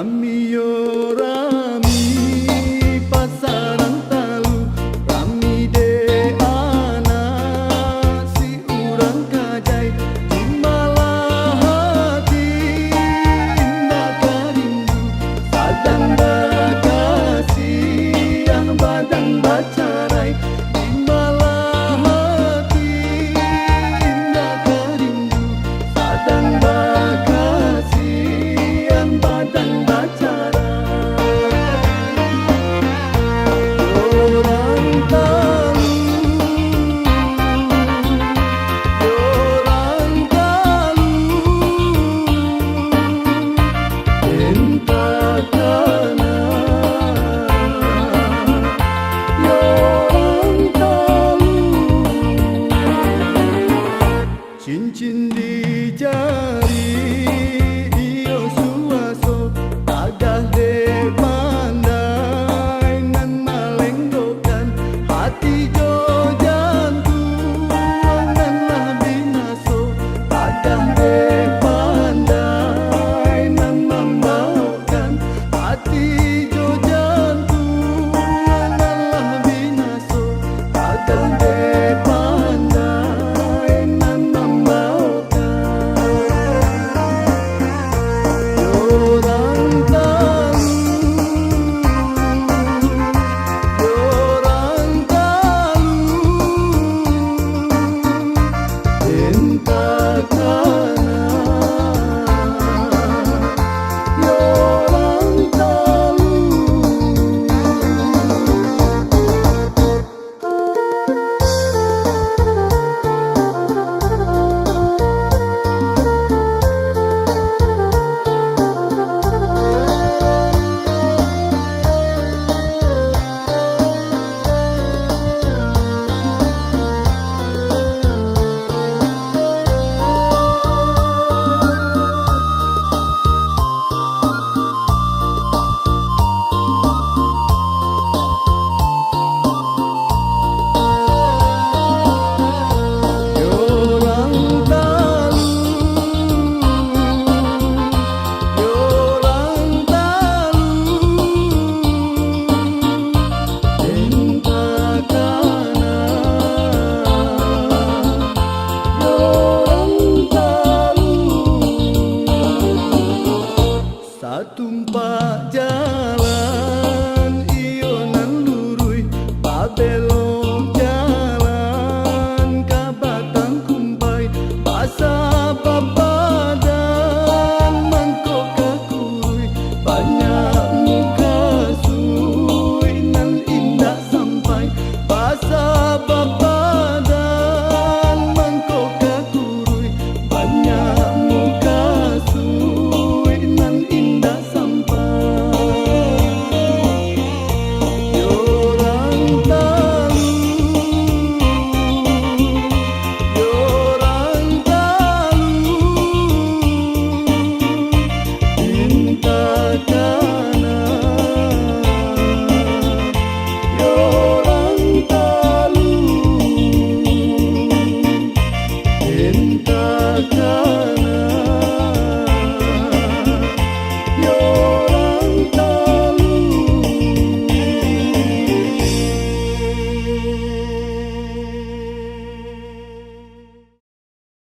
Rami yo rami pasaran talu, rami de ana si urang kajai di malah hati indah karindu sadang bakasih yang badan bacarai di malah hati indah karindu sadang bakasih yang badan cincin di jari iyo suaso tagah de pandai nan malenggokan hati jo jantung nan lah binaso tagah de pandai nan membawakan hati jo jantung nan lah binaso tagah de tumpak jalan iyo nan lurui babelok jalan ka batang kumpai basa papadan mangkok kakui banyak muka sui nan indah sampai basa papadan mangkok kakui banyak muka sui nan indah Entah